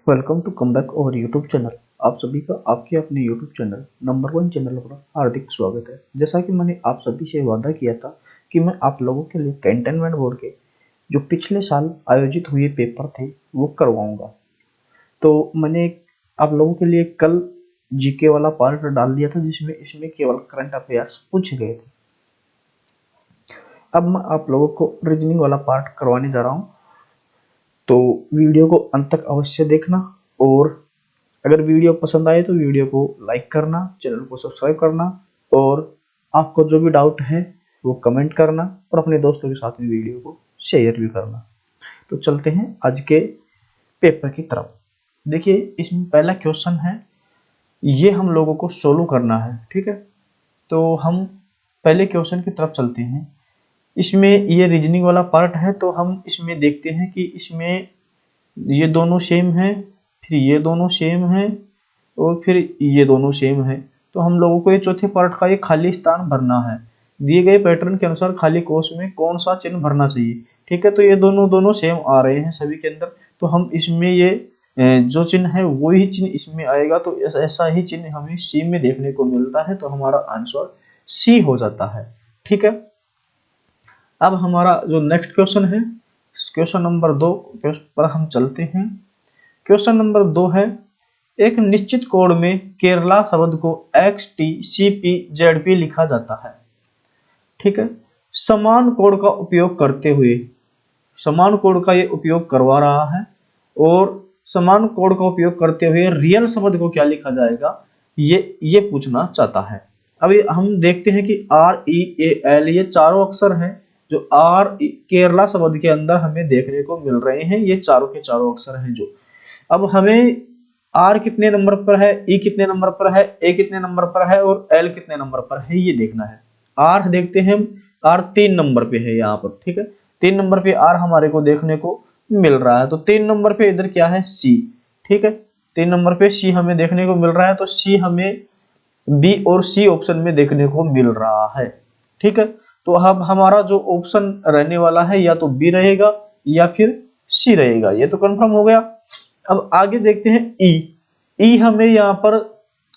Welcome to come back over YouTube channel. आप सभी का आपके अपने यूट्यूब चैनल नंबर 1 चैनल पर हार्दिक स्वागत है। जैसा कि मैंने आप सभी से वादा किया था कि मैं आप लोगों के लिए कैंटोनमेंट बोर्ड के जो पिछले साल आयोजित हुए पेपर थे वो करवाऊंगा। तो मैंने आप लोगों के लिए कल जीके वाला पार्ट डाल दिया था जिसमें इसमें केवल करंट अफेयर्स पूछे गए थे। अब मैं आप लोगों को रीजनिंग वाला पार्ट करवाने जा रहा हूँ, तो वीडियो को अंत तक अवश्य देखना। और अगर वीडियो पसंद आए तो वीडियो को लाइक करना, चैनल को सब्सक्राइब करना और आपको जो भी डाउट है वो कमेंट करना और अपने दोस्तों के साथ में वीडियो को शेयर भी करना। तो चलते हैं आज के पेपर की तरफ। देखिए, इसमें पहला क्वेश्चन है, ये हम लोगों को सोल्व करना है। ठीक है, तो हम पहले क्वेश्चन की तरफ चलते हैं। इसमें ये रीजनिंग वाला पार्ट है, तो हम इसमें देखते हैं कि इसमें ये दोनों सेम है, फिर ये दोनों सेम है और फिर ये दोनों सेम है। तो हम लोगों को ये चौथे पार्ट का ये खाली स्थान भरना है। दिए गए पैटर्न के अनुसार खाली कोष में कौन सा चिन्ह भरना चाहिए। ठीक है, तो ये दोनों सेम आ रहे हैं सभी के अंदर, तो हम इसमें ये जो चिन्ह है वही चिन्ह इसमें आएगा। तो ऐसा ही चिन्ह हमें सी में देखने को मिलता है, तो हमारा आंसर सी हो जाता है। ठीक है, अब हमारा जो नेक्स्ट क्वेश्चन है, क्वेश्चन नंबर 2 पर हम चलते हैं। क्वेश्चन नंबर 2 है, एक निश्चित कोड में केरला शब्द को XTCPZP लिखा जाता है। ठीक है, समान कोड का उपयोग करते हुए, समान कोड का ये उपयोग करवा रहा है और समान कोड का उपयोग करते हुए रियल शब्द को क्या लिखा जाएगा, ये पूछना चाहता है। अभी हम देखते हैं कि REAL ये चारों अक्षर हैं जो केरला शब्द के अंदर हमें देखने को मिल रहे हैं। ये चारों के चारों अक्षर हैं जो, अब हमें R कितने नंबर पर है, E कितने नंबर पर है, A कितने नंबर पर है और L कितने नंबर पर है, ये देखना है। R देखते हैं, R 3 नंबर पे है यहाँ पर। ठीक है, 3 नंबर पे R हमारे को देखने को मिल रहा है, तो 3 नंबर पे इधर क्या है, C। ठीक है, 3 नंबर पे C हमें देखने को मिल रहा है, तो C हमें B और C ऑप्शन में देखने को मिल रहा है। ठीक है, तो अब हमारा जो ऑप्शन रहने वाला है या तो B रहेगा या फिर C रहेगा, ये तो कंफर्म हो गया। अब आगे देखते हैं ई हमें यहाँ पर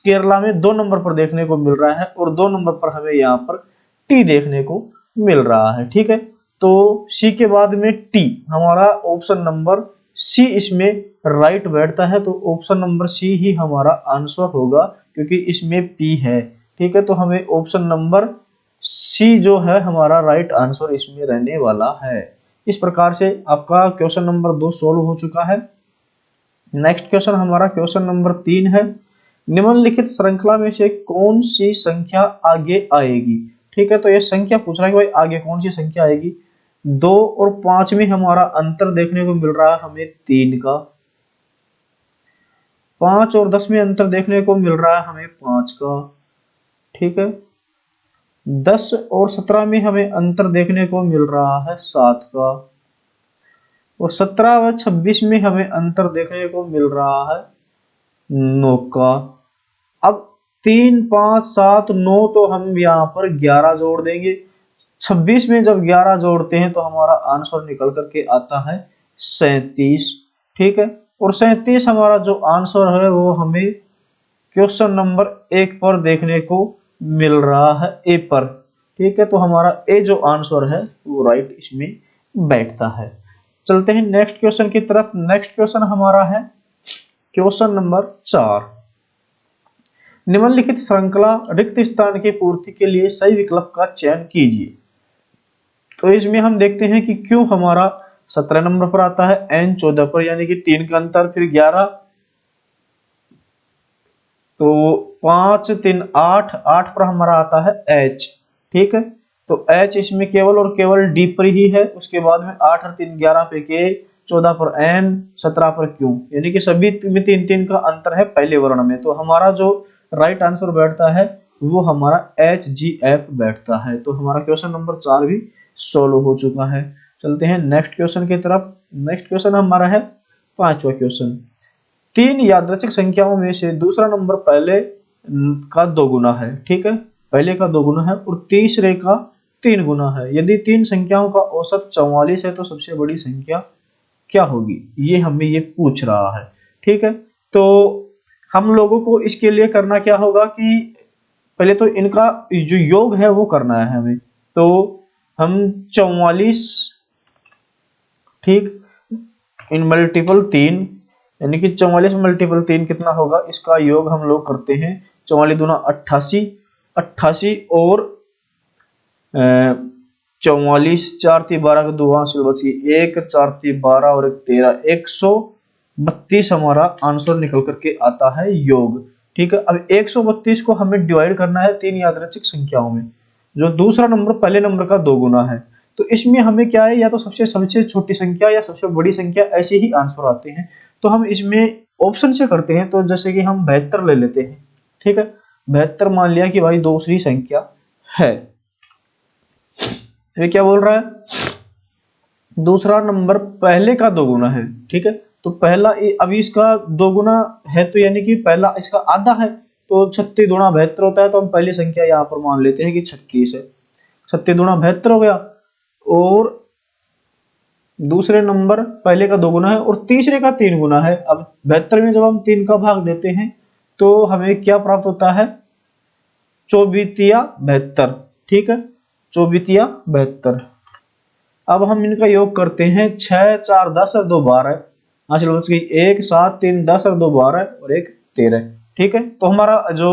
केरला में 2 नंबर पर देखने को मिल रहा है और 2 नंबर पर हमें यहाँ पर टी देखने को मिल रहा है। ठीक है, तो सी के बाद में टी, हमारा ऑप्शन नंबर सी इसमें राइट बैठता है, तो ऑप्शन नंबर सी ही हमारा आंसर होगा क्योंकि इसमें पी है। ठीक है, तो हमें ऑप्शन नंबर सी जो है हमारा राइट आंसर इसमें रहने वाला है। इस प्रकार से आपका क्वेश्चन नंबर 2 सोल्व हो चुका है। नेक्स्ट क्वेश्चन हमारा क्वेश्चन नंबर 3 है, निम्नलिखित श्रृंखला में से कौन सी संख्या आगे आएगी। ठीक है, तो ये संख्या पूछ रहा है कि भाई आगे कौन सी संख्या आएगी। 2 और 5 में हमारा अंतर देखने को मिल रहा है हमें 3 का। 5 और 10 में अंतर देखने को मिल रहा है हमें 5 का। ठीक है, 10 और 17 में हमें अंतर देखने को मिल रहा है 7 का और 17 व 26 में हमें अंतर देखने को मिल रहा है 9 का। अब 3, 5, 7, 9, तो हम यहाँ पर 11 जोड़ देंगे। 26 में जब 11 जोड़ते हैं तो हमारा आंसर निकल करके आता है 37। ठीक है, और 37 हमारा जो आंसर है वो हमें क्वेश्चन नंबर 1 पर देखने को मिल रहा है, ए पर। ठीक है, तो हमारा ए जो आंसर है वो राइट इसमें बैठता है। चलते हैं नेक्स्ट क्वेश्चन की तरफ। नेक्स्ट क्वेश्चन हमारा है क्वेश्चन नंबर 4, निम्नलिखित श्रृंखला रिक्त स्थान की पूर्ति के लिए सही विकल्प का चयन कीजिए। तो इसमें हम देखते हैं कि क्यों हमारा 17 नंबर पर आता है, n 14 पर, यानी कि 3 का अंतर, फिर 11, तो 5, 3, 8, 8 पर हमारा आता है h। ठीक है, तो h इसमें केवल और केवल d पर ही है। उसके बाद में 8 और 3 11 पे k, 14 पर n, 17 पर q, यानी कि सभी में 3 3 का अंतर है पहले वर्ण में। तो हमारा जो राइट आंसर बैठता है वो हमारा HGF बैठता है। तो हमारा क्वेश्चन नंबर 4 भी सोल्व हो चुका है। चलते हैं नेक्स्ट क्वेश्चन की तरफ। नेक्स्ट क्वेश्चन हमारा है 5वां क्वेश्चन, 3 यादृच्छिक संख्याओं में से दूसरा नंबर पहले का 2 गुना है। ठीक है, पहले का 2 गुना है और तीसरे का 3 गुना है। यदि 3 संख्याओं का औसत 44 है तो सबसे बड़ी संख्या क्या होगी, ये हमें ये पूछ रहा है। ठीक है, तो हम लोगों को इसके लिए करना क्या होगा कि पहले तो इनका जो योग है वो करना है हमें। तो हम 44, ठीक, इन मल्टीपल 3, यानी कि 44 मल्टीपल 3 कितना होगा, इसका योग हम लोग करते हैं। 44 दूना 88, 88 और 44, 4 × 12 का 2 हासिल बची, 1 4 × 12 और 1 13, 132 हमारा आंसर निकल करके आता है योग। ठीक है, अब 132 को हमें डिवाइड करना है 3 यादृच्छिक संख्याओं में, जो दूसरा नंबर पहले नंबर का 2 गुना है। तो इसमें हमें क्या है, या तो सबसे सबसे छोटी संख्या या सबसे बड़ी संख्या, ऐसे ही आंसर आते हैं। तो हम इसमें ऑप्शन से करते हैं। तो जैसे कि हम 72 ले लेते हैं। ठीक है, 72 मान लिया कि भाई दूसरी संख्या है। ये क्या बोल रहा है, दूसरा नंबर पहले का 2 गुना है। ठीक है, तो पहला अभी इसका 2 गुना है, तो यानी कि पहला इसका आधा है। तो 36 दूना 72 होता है। तो हम पहली संख्या यहाँ पर मान लेते हैं कि 36 है। 36 दूना 72 हो गया। और दूसरे नंबर पहले का 2 गुना है और तीसरे का 3 गुना है। अब 72 में जब हम 3 का भाग देते हैं तो हमें क्या प्राप्त होता है, 24×72। ठीक है, 24×72। अब हम इनका योग करते हैं, 6 4 10 और 2 12, चलो बच गई 1 7 3 10 और 2 12 और 1 13। ठीक है, तो हमारा जो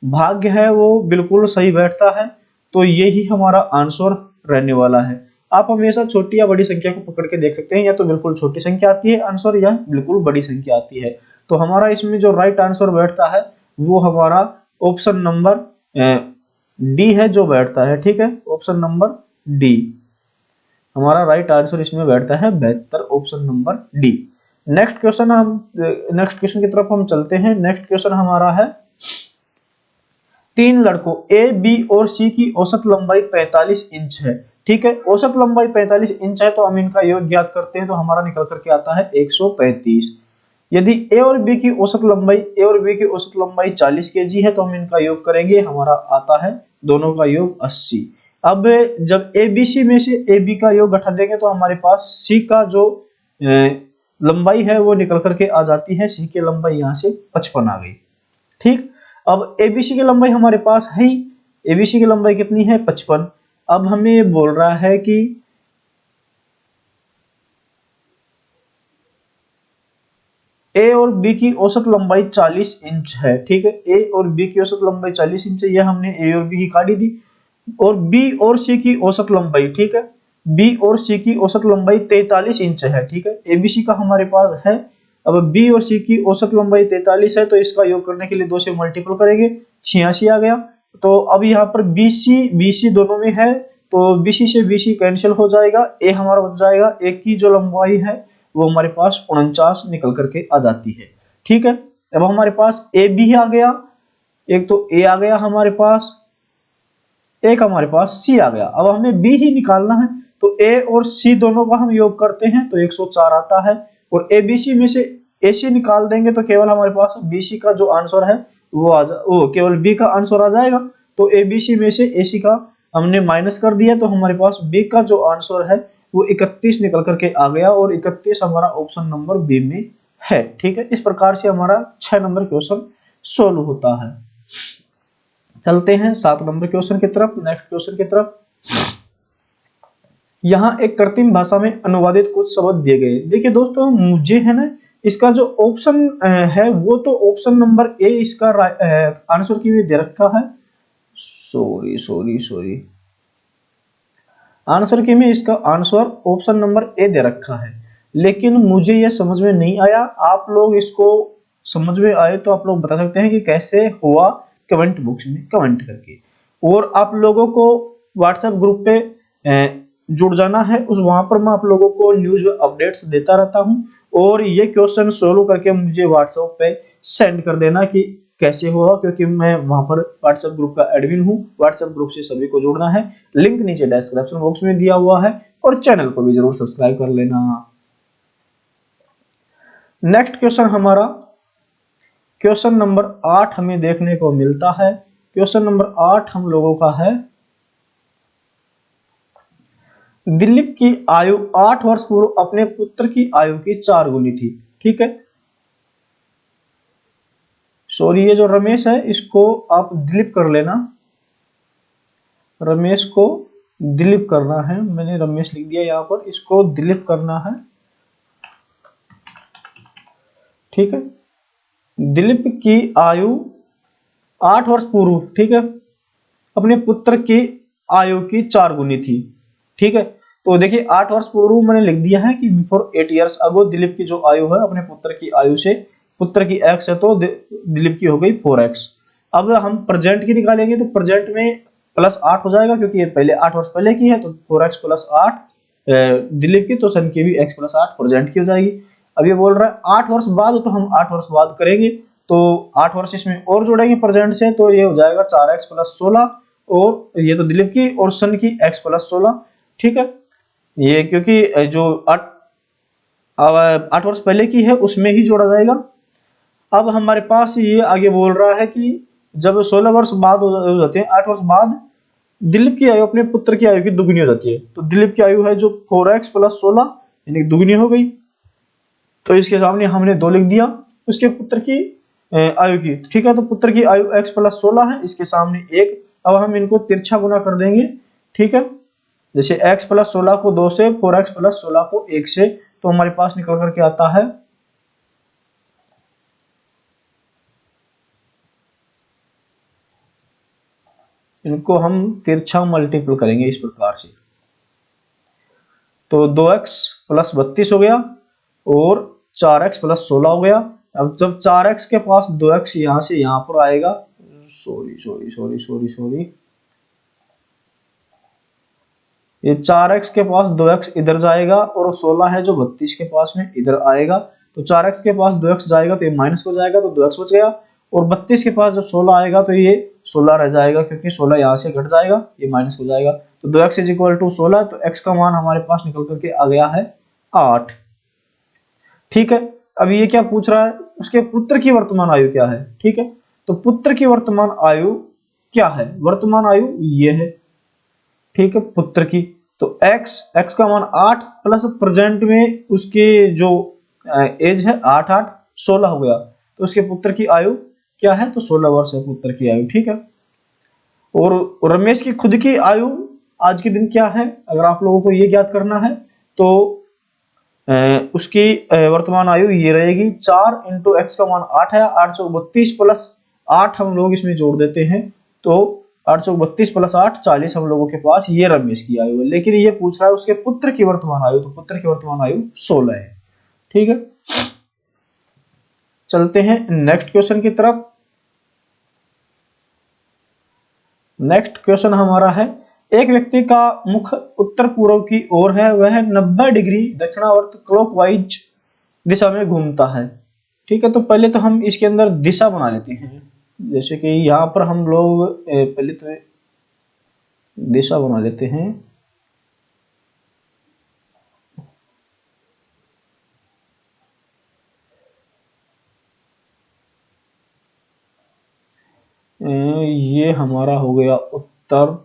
भाग्य है वो बिल्कुल सही बैठता है। तो यही हमारा आंसर रहने वाला है। आप हमेशा छोटी या बड़ी संख्या को पकड़ के देख सकते हैं, या तो बिल्कुल छोटी संख्या आती है आंसर, या बिल्कुल बड़ी संख्या आती है। तो हमारा इसमें जो राइट आंसर बैठता है वो हमारा ऑप्शन नंबर डी है जो बैठता है। ठीक है, ऑप्शन नंबर डी हमारा राइट आंसर इसमें बैठता है, 72, option number D. Next question की तरफ हम चलते हैं। नेक्स्ट क्वेश्चन हमारा है, 3 लड़कों ए बी और सी की औसत लंबाई 45 इंच है। ठीक है, औसत लंबाई 45 इंच है, तो हम इनका योग ज्ञात करते हैं। तो हमारा निकल करके आता है 135। यदि ए और बी की औसत लंबाई 40 केजी है, तो हम इनका योग करेंगे, हमारा आता है दोनों का योग 80। अब जब ए बी सी में से ए बी का योग घटा देंगे तो हमारे पास सी का जो लंबाई है वो निकल करके आ जाती है। सी की लंबाई यहाँ से 55 आ गई। ठीक, अब एबीसी की लंबाई हमारे पास है ही, एबीसी की लंबाई कितनी है, 55। अब हमें ये बोल रहा है कि ए और बी की औसत लंबाई 40 इंच है। ठीक है, ए और बी की औसत लंबाई 40 इंच है, यह हमने ए और बी की काटी दी। और बी और सी की औसत लंबाई, ठीक है, बी और सी की औसत लंबाई 43 इंच है। ठीक है, एबीसी का हमारे पास है। अब बी और सी की औसत लंबाई 43 है, तो इसका योग करने के लिए 2 से मल्टीपल करेंगे, 86 आ गया। तो अब यहाँ पर बीसी दोनों में है, तो बीसी से बीसी कैंसिल हो जाएगा, ए हमारा बच जाएगा। ए की जो लंबाई है वो हमारे पास 49 निकल करके आ जाती है। ठीक है, अब हमारे पास ए बी आ गया, एक तो ए आ गया हमारे पास, एक हमारे पास सी आ गया। अब हमें बी ही निकालना है, तो ए और सी दोनों का हम योग करते हैं तो 104 आता है। और ए बी सी में से ए सी निकाल देंगे तो केवल हमारे पास बी सी का जो आंसर है वो केवल बी का आंसर आ जाएगा। तो ए बी सी में से ए सी का हमने माइनस कर दिया, तो हमारे पास बी का जो आंसर है वो 31 निकल करके आ गया, और 31 हमारा ऑप्शन नंबर बी में है। ठीक है, इस प्रकार से हमारा 6 नंबर क्वेश्चन सोल्व होता है। चलते हैं 7 नंबर क्वेश्चन की तरफ। नेक्स्ट क्वेश्चन की तरफ, यहाँ एक कृत्रिम भाषा में अनुवादित कुछ शब्द दिए गए। देखिए दोस्तों, मुझे है ना इसका जो ऑप्शन है वो तो ऑप्शन नंबर ए इसका आंसर की भी दे रखा है। सॉरी आंसर की में इसका आंसर ऑप्शन नंबर ए दे रखा है, लेकिन मुझे यह समझ में नहीं आया। आप लोग इसको समझ में आए तो आप लोग बता सकते हैं कि कैसे हुआ, कमेंट बॉक्स में कमेंट करके। और आप लोगों को व्हाट्सएप ग्रुप पे जुड़ जाना है, उस वहां पर मैं आप लोगों को न्यूज अपडेट्स देता रहता हूं। और ये क्वेश्चन सोल्व करके मुझे व्हाट्सएप पे सेंड कर देना कि कैसे हुआ, क्योंकि मैं वहां पर व्हाट्सएप ग्रुप का एडमिन हूं। व्हाट्सएप ग्रुप से सभी को जुड़ना है, लिंक नीचे डिस्क्रिप्शन बॉक्स में दिया हुआ है, और चैनल को भी जरूर सब्सक्राइब कर लेना। नेक्स्ट क्वेश्चन हमारा क्वेश्चन नंबर 8 हमें देखने को मिलता है। क्वेश्चन नंबर 8 हम लोगों का है, दिलीप की आयु 8 वर्ष पूर्व अपने पुत्र की आयु की 4 गुनी थी। ठीक है, सॉरी, ये जो रमेश है इसको आप डिलीट कर लेना, रमेश को डिलीट करना है, मैंने रमेश लिख दिया यहाँ पर, इसको डिलीट करना है। ठीक है, दिलीप की आयु 8 वर्ष पूर्व, ठीक है, अपने पुत्र की आयु की 4 गुनी थी। ठीक है, तो देखिए 8 वर्ष पूर्व मैंने लिख दिया है कि बिफोर 8 इयर्स अगो दिलीप की जो आयु है अपने पुत्र की आयु से, पुत्र की x है तो दिलीप की हो गई 4x। अब हम प्रेजेंट की निकालेंगे तो प्रेजेंट में +8 हो जाएगा, क्योंकि ये पहले 8 वर्ष पहले की है, तो 4x + 8 दिलीप की, तो सन की भी x + 8 प्रेजेंट की हो जाएगी। अब ये बोल रहा है 8 वर्ष बाद, तो हम 8 वर्ष बाद करेंगे, तो 8 वर्ष इसमें और जोड़ेंगे प्रेजेंट से, तो ये हो जाएगा 4x + 16, और ये तो दिलीप की और सन की x + 16। ठीक है, ये क्योंकि जो 8 वर्ष पहले की है उसमें ही जोड़ा जाएगा। अब हमारे पास ये आगे बोल रहा है कि जब 16 वर्ष बाद हो जाते हैं, 8 वर्ष बाद दिलीप की आयु अपने पुत्र की आयु की दुगनी हो जाती है, तो दिलीप की आयु है जो 4x + 16 यानी दुगनी हो गई, तो इसके सामने हमने 2 लिख दिया उसके पुत्र की आयु की। ठीक है, तो पुत्र की आयु x + 16 है, इसके सामने 1। अब हम इनको तिरछा गुना कर देंगे। ठीक है, जैसे x + 16 को 2 से, 4x + 16 को 1 से, तो हमारे पास निकल करके आता है इनको हम तिरछा मल्टीपल करेंगे इस प्रकार से, तो 2x + 32 हो गया और 4x + 16 हो गया। अब जब 4x के पास 2x यहां से यहां पर आएगा, sorry sorry sorry sorry sorry, ये 4x के पास 2x इधर जाएगा और 16 है जो 32 के पास में इधर आएगा, तो 4x के पास 2x जाएगा तो ये माइनस हो जाएगा, तो 2x बच गया, और 32 के पास जब 16 आएगा तो ये 16 रह जाएगा, क्योंकि 16 यहाँ से घट जाएगा, ये माइनस हो जाएगा, तो 2x = 16, तो x का मान हमारे पास निकल करके आ गया है 8। ठीक है, अब ये क्या पूछ रहा है, उसके पुत्र की वर्तमान आयु क्या है। ठीक है, तो पुत्र की वर्तमान आयु क्या है, वर्तमान आयु ये है। ठीक है, पुत्र की, तो x का मान 8 प्लस प्रेजेंट में उसके जो एज है 8 8 16 हो गया, तो उसके पुत्र की आयु क्या है, तो 16 वर्ष है पुत्र की आयु। ठीक है, और रमेश की खुद की आयु आज के दिन क्या है, अगर आप लोगों को ये ज्ञात करना है तो उसकी वर्तमान आयु ये रहेगी 4 × x का मान 8 है, 832 + 8 हम लोग इसमें जोड़ देते हैं, तो 832 + 8 40 हम लोगों के पास ये रमेश की आयु है। लेकिन ये पूछ रहा है उसके पुत्र की वर्तमान आयु, तो पुत्र की वर्तमान आयु 16 है। ठीक है, चलते हैं नेक्स्ट क्वेश्चन की तरफ। नेक्स्ट क्वेश्चन हमारा है, एक व्यक्ति का मुख उत्तर पूर्व की ओर है, वह 90 डिग्री दक्षिणावर्त क्लॉकवाइज दिशा में घूमता है। ठीक है, तो पहले तो हम इसके अंदर दिशा बना लेते हैं, जैसे कि यहाँ पर हम लोग पहले तो दिशा बना लेते हैं। ये हमारा हो गया उत्तर,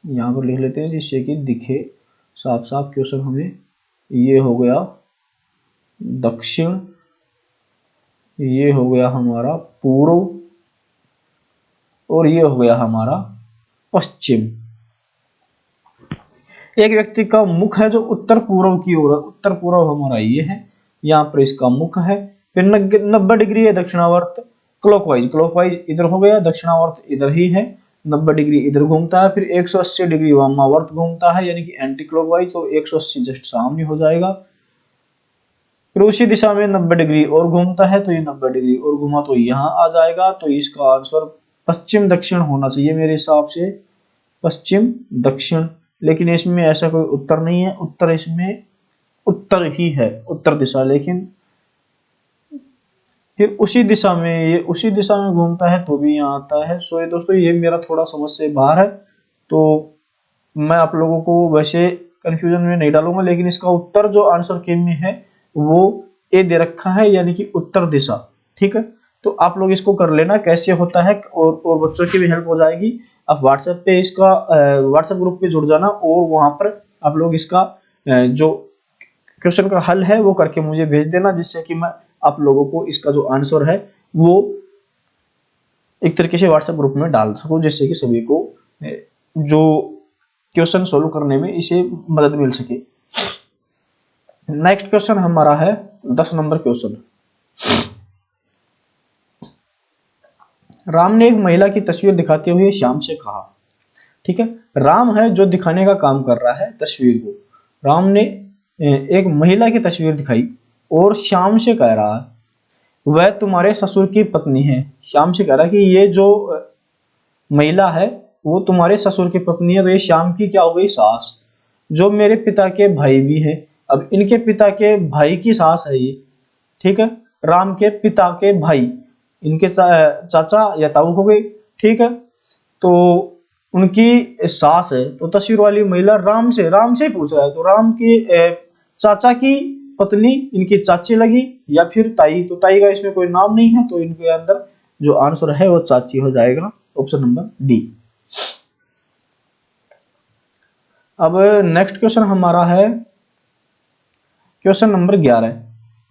यहाँ पर लिख लेते हैं जिससे कि दिखे साफ साफ क्वेश्चन हमें। ये हो गया दक्षिण, ये हो गया हमारा पूर्व, और ये हो गया हमारा पश्चिम। एक व्यक्ति का मुख है जो उत्तर पूर्व की ओर है, उत्तर पूर्व हमारा ये है, यहाँ पर इसका मुख है, फिर 90 डिग्री है दक्षिणावर्त क्लॉकवाइज, क्लॉकवाइज इधर हो गया, दक्षिणावर्त इधर ही है, 90 डिग्री इधर घूमता है, फिर 180 डिग्री वामावर्त घूमता है, यानी कि एंटी क्लॉकवाइज, तो 180 जस्ट सामने हो जाएगा। फिर उसी दिशा में 90 डिग्री और घूमता है, तो ये 90 डिग्री और घूमा तो यहाँ आ जाएगा, तो इसका आंसर पश्चिम दक्षिण होना चाहिए मेरे हिसाब से, पश्चिम दक्षिण। लेकिन इसमें ऐसा कोई उत्तर नहीं है, उत्तर इसमें उत्तर ही है, उत्तर दिशा, लेकिन फिर उसी दिशा में, ये उसी दिशा में घूमता है तो भी यहाँ आता है। सो ये दोस्तों ये मेरा थोड़ा समझ से बाहर है, तो मैं आप लोगों को वैसे कंफ्यूजन में नहीं डालूंगा, लेकिन इसका उत्तर जो आंसर के में है वो ए दे रखा है, यानी कि उत्तर दिशा। ठीक है, तो आप लोग इसको कर लेना कैसे होता है, और बच्चों की भी हेल्प हो जाएगी। आप व्हाट्सएप पे इसका व्हाट्सएप ग्रुप पे जुड़ जाना, और वहां पर आप लोग इसका जो क्वेश्चन का हल है वो करके मुझे भेज देना, जिससे कि मैं आप लोगों को इसका जो आंसर है वो एक तरीके से व्हाट्सएप ग्रुप में डाल सकूं, जिससे कि सभी को जो क्वेश्चन सोल्व करने में इसे मदद मिल सके। नेक्स्ट क्वेश्चन हमारा है 10 नंबर क्वेश्चन। राम ने एक महिला की तस्वीर दिखाते हुए श्याम से कहा, ठीक है, राम है जो दिखाने का काम कर रहा है तस्वीर को। राम ने एक महिला की तस्वीर दिखाई और श्याम से कह रहा है वह तुम्हारे ससुर की पत्नी है। श्याम से कह रहा है कि ये जो महिला है वो तुम्हारे ससुर की पत्नी है, तो ये श्याम की क्या हो गई, सास, जो मेरे पिता के भाई भी है। अब इनके पिता के भाई की सास है ये, ठीक है, राम के पिता के भाई, इनके चाचा या ताऊ हो गई, ठीक है, तो उनकी सास है। तो तस्वीर वाली महिला राम से पूछ रहा है, तो राम के चाचा की पत्नी इनकी चाची लगी या फिर ताई, तो ताई का इसमें कोई नाम नहीं है, तो इनके अंदर जो आंसर है वो चाची हो जाएगा, ऑप्शन नंबर डी। अब नेक्स्ट क्वेश्चन हमारा है क्वेश्चन नंबर 11।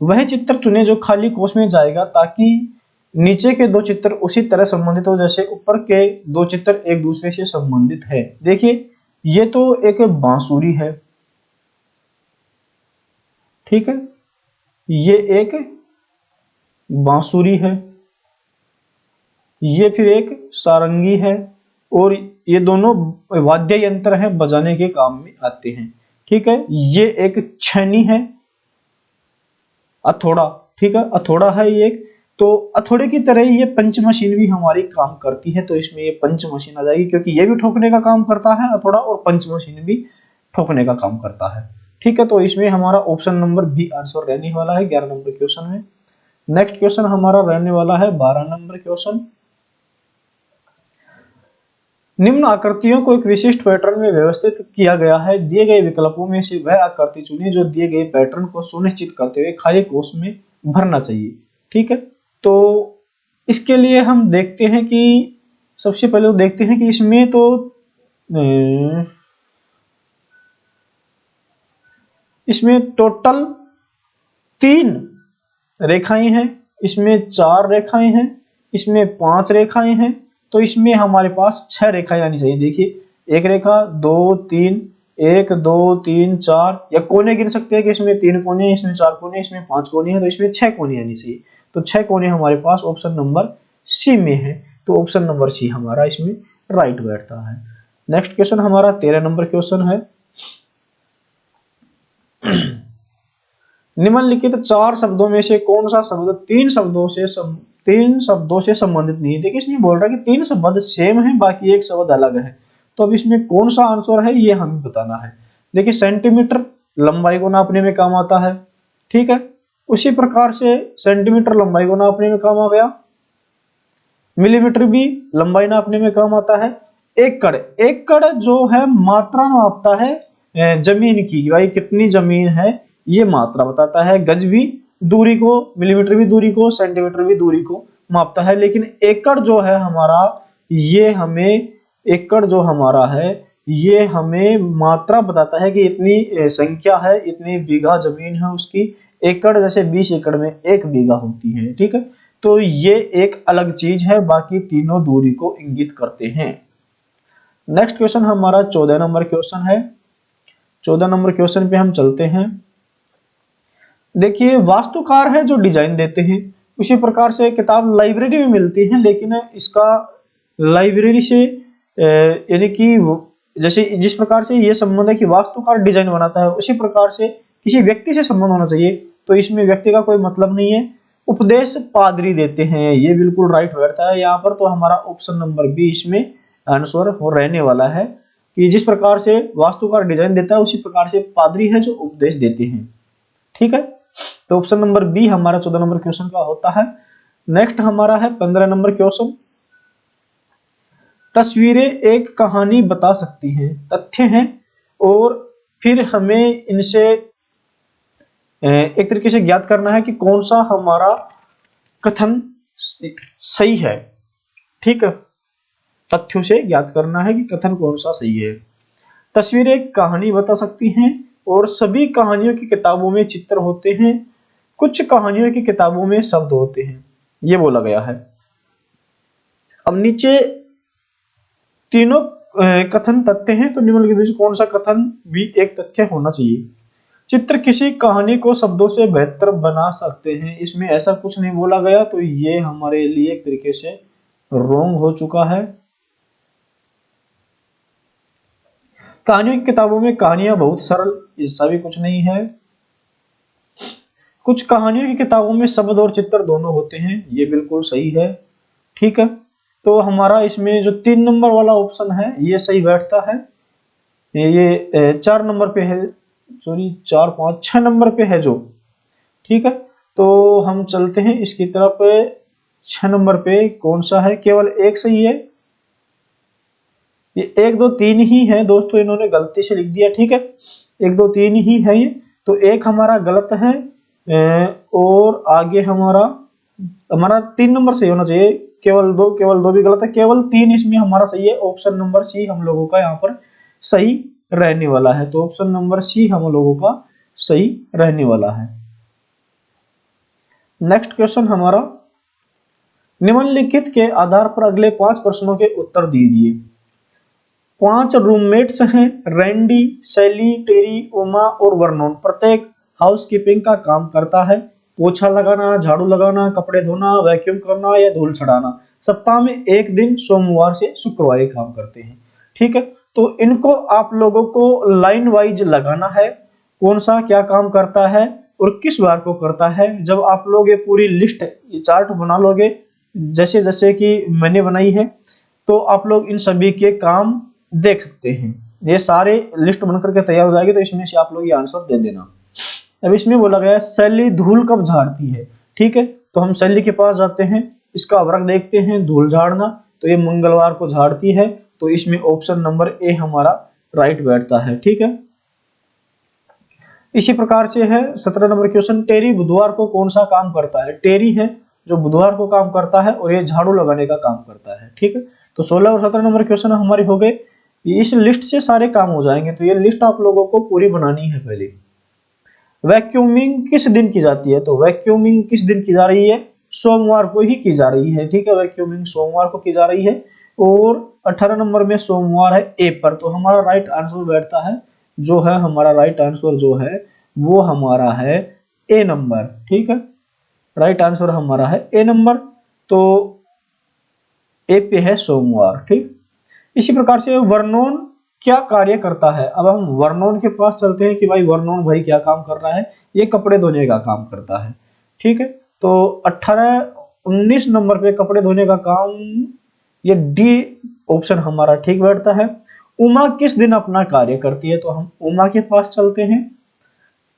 वह चित्र चुने जो खाली कोष में जाएगा ताकि नीचे के दो चित्र उसी तरह संबंधित हो जैसे ऊपर के दो चित्र एक दूसरे से संबंधित है। देखिए ये तो एक बांसुरी है, ठीक है, ये एक बांसुरी है, ये फिर एक सारंगी है, और ये दोनों वाद्य यंत्र हैं, बजाने के काम में आते हैं, ठीक है। ये एक छैनी है, अथोड़ा, ठीक है, अथोड़ा है ये एक, तो अथोड़े की तरह ये पंच मशीन भी हमारी काम करती है, तो इसमें ये पंच मशीन आ जाएगी, क्योंकि ये भी ठोकने का काम करता है अथोड़ा, और पंच मशीन भी ठोकने का काम करता है, ठीक है। तो इसमें हमारा ऑप्शन नंबर बी आंसर रहने वाला है 11 नंबर क्वेश्चन में। नेक्स्ट क्वेश्चन हमारा रहने वाला है 12 नंबर क्वेश्चन। निम्न आकृतियों को एक विशिष्ट पैटर्न में व्यवस्थित किया गया है, दिए गए विकल्पों में से वह आकृति चुने जो दिए गए पैटर्न को सुनिश्चित करते हुए खाली कोष में भरना चाहिए, ठीक है। तो इसके लिए हम देखते हैं कि सबसे पहले देखते हैं कि इसमें तो इसमें टोटल 3 रेखाएं हैं, इसमें 4 रेखाएं हैं, इसमें 5 रेखाएं हैं, तो इसमें हमारे पास 6 रेखाएं आनी चाहिए। देखिए एक रेखा, 2 3, 1 2 3 4, या कोने गिन सकते हैं कि इसमें 3 कोने, इसमें 4 कोने, इसमें 5 कोने हैं, तो इसमें 6 कोने आनी चाहिए। तो 6 कोने हमारे पास ऑप्शन नंबर सी में है, तो ऑप्शन नंबर सी हमारा इसमें राइट बैठता है। नेक्स्ट क्वेश्चन हमारा 13 नंबर क्वेश्चन है। निम्नलिखित 4 शब्दों में से कौन सा शब्द 3 शब्दों से संबंधित नहीं है। देखिए इसमें बोल रहा है कि 3 शब्द सेम है, बाकी एक शब्द अलग है, तो अब इसमें कौन सा आंसर है ये हमें बताना है। देखिए सेंटीमीटर लंबाई को नापने में काम आता है, ठीक है, उसी प्रकार से सेंटीमीटर लंबाई को नापने में काम आ गया, मिलीमीटर भी लंबाई नापने में काम आता है। एकड़ जो है मात्रा नापता है जमीन की, भाई कितनी जमीन है ये मात्रा बताता है। गज भी दूरी को, मिलीमीटर भी दूरी को, सेंटीमीटर भी दूरी को मापता है। लेकिन एकड़ जो है हमारा, ये हमें एकड़ जो हमारा है ये हमें मात्रा बताता है कि इतनी संख्या है, इतनी बीघा जमीन है उसकी। एकड़ जैसे 20 एकड़ में 1 बीघा होती है, ठीक है, तो ये एक अलग चीज है, बाकी तीनों दूरी को इंगित करते हैं। नेक्स्ट क्वेश्चन हमारा 14 नंबर क्वेश्चन है। 14 नंबर क्वेश्चन पे हम चलते हैं। देखिए वास्तुकार है जो डिजाइन देते हैं, उसी प्रकार से किताब लाइब्रेरी में मिलती है, लेकिन इसका लाइब्रेरी से यानी कि जैसे जिस प्रकार से ये संबंध है कि वास्तुकार डिजाइन बनाता है, उसी प्रकार से किसी व्यक्ति से संबंध होना चाहिए, तो इसमें व्यक्ति का कोई मतलब नहीं है। उपदेश पादरी देते हैं, ये बिल्कुल राइट बैठता है यहाँ पर, तो हमारा ऑप्शन नंबर बी इसमें आंसर हो रहने वाला है कि जिस प्रकार से वास्तुकार डिजाइन देता है उसी प्रकार से पादरी है जो उपदेश देते हैं, ठीक है। तो ऑप्शन नंबर बी हमारा 14 नंबर क्वेश्चन का होता है। नेक्स्ट हमारा है 15 नंबर क्वेश्चन। तस्वीरें एक कहानी बता सकती हैं, तथ्य हैं, और फिर हमें इनसे एक तरीके से ज्ञात करना है कि कौन सा हमारा कथन सही है, ठीक है, तथ्यों से ज्ञात करना है कि कथन कौन सा सही है। तस्वीरें एक कहानी बता सकती हैं, और सभी कहानियों की किताबों में चित्र होते हैं, कुछ कहानियों की किताबों में शब्द होते हैं, ये बोला गया है। अब नीचे तीनों कथन तथ्य हैं, तो निम्नलिखित में से कौन सा कथन भी एक तथ्य होना चाहिए। चित्र किसी कहानी को शब्दों से बेहतर बना सकते हैं, इसमें ऐसा कुछ नहीं बोला गया, तो ये हमारे लिए एक तरीके से रॉन्ग हो चुका है। कहानियों की किताबों में कहानियां बहुत सरल, ऐसा भी कुछ नहीं है। कुछ कहानियों की किताबों में शब्द और चित्र दोनों होते हैं, ये बिल्कुल सही है। ठीक है, तो हमारा इसमें जो 3 नंबर वाला ऑप्शन है ये सही बैठता है। ये 4 नंबर पे है, सॉरी 4 5 6 नंबर पे है जो। ठीक है, तो हम चलते हैं इसकी तरफ। 6 नंबर पे कौन सा है, केवल एक सही है। ये 1 2 3 ही है दोस्तों, इन्होंने गलती से लिख दिया। ठीक है, 1 2 3 ही है ये, तो एक हमारा गलत है। और आगे हमारा 3 नंबर सही होना चाहिए। केवल दो भी गलत है, केवल 3 इसमें हमारा सही है। ऑप्शन नंबर सी हम लोगों का यहाँ पर सही रहने वाला है, तो ऑप्शन नंबर सी हम लोगों का सही रहने वाला है। नेक्स्ट क्वेश्चन हमारा, निम्नलिखित के आधार पर अगले 5 प्रश्नों के उत्तर दीजिए। 5 रूममेट्स हैं, रैंडी, सैली, टेरी, उमा और वर्नोन। प्रत्येक हाउसकीपिंग का काम करता है। पोछा लगाना, झाड़ू लगाना, कपड़े धोना, वैक्यूम करना या धूल छड़ाना। सप्ताह में एक दिन सोमवार से शुक्रवार ये काम करते हैं। ठीक है, तो इनको आप लोगों को लाइन वाइज लगाना है, कौन सा क्या काम करता है और किस बार को करता है। जब आप लोग ये पूरी लिस्ट, ये चार्ट बना लोगे जैसे जैसे कि मैंने बनाई है, तो आप लोग इन सभी के काम देख सकते हैं। ये सारे लिस्ट बनकर के तैयार हो जाएगी, तो इसमें से आप लोग ये आंसर दे देना। अब इसमें बोला गया है सैली धूल कब झाड़ती है। ठीक है, तो हम सैली के पास जाते हैं, इसका वर्क देखते हैं, धूल झाड़ना, तो ये मंगलवार को झाड़ती है, तो इसमें ऑप्शन नंबर ए हमारा राइट बैठता है। ठीक है, इसी प्रकार से है 17 नंबर क्वेश्चन, टेरी बुधवार को कौन सा काम करता है। टेरी है जो बुधवार को काम करता है और ये झाड़ू लगाने का काम करता है। ठीक है, तो 16 और 17 नंबर क्वेश्चन हमारे हो गए। इस लिस्ट से सारे काम हो जाएंगे, तो ये लिस्ट आप लोगों को पूरी बनानी है पहले। वैक्यूमिंग किस दिन की जाती है, तो वैक्यूमिंग किस दिन की जा रही है, सोमवार को ही की जा रही है। ठीक है, वैक्यूमिंग सोमवार को की जा रही है, और 18 नंबर में सोमवार है ए पर, तो हमारा राइट आंसर बैठता है, जो है हमारा राइट आंसर जो है वो हमारा है ए नंबर। ठीक है, राइट आंसर हमारा है ए नंबर, तो ए पे है सोमवार। ठीक, इसी प्रकार से वर्नोन क्या कार्य करता है। अब हम वर्नोन के पास चलते हैं कि भाई वर्नोन भाई क्या काम कर रहा है, ये कपड़े धोने का काम करता है। ठीक है, तो 18 19 नंबर पे कपड़े धोने का काम, ये डी ऑप्शन हमारा ठीक बैठता है। उमा किस दिन अपना कार्य करती है, तो हम उमा के पास चलते हैं।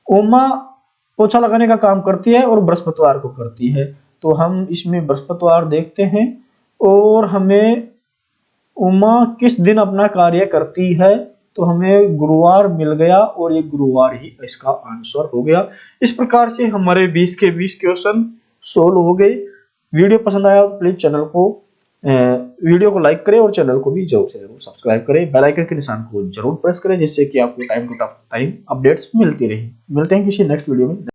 उमा पोछा लगाने का काम करती है और बृहस्पतिवार को करती है, तो हम इसमें बृहस्पतिवार देखते हैं, और हमें उमा किस दिन अपना कार्य करती है, तो हमें गुरुवार मिल गया, और ये गुरुवार ही इसका आंसर हो गया। इस प्रकार से हमारे 20 के 20 क्वेश्चन सोल्व हो गए। वीडियो पसंद आया तो प्लीज वीडियो को लाइक करें और चैनल को भी जरूर से जरूर सब्सक्राइब करें। बेल आइकन के निशान को जरूर प्रेस करें, जिससे कि आपको टाइम टू टाइम अपडेट्स मिलती रहे। मिलते हैं किसी नेक्स्ट वीडियो में।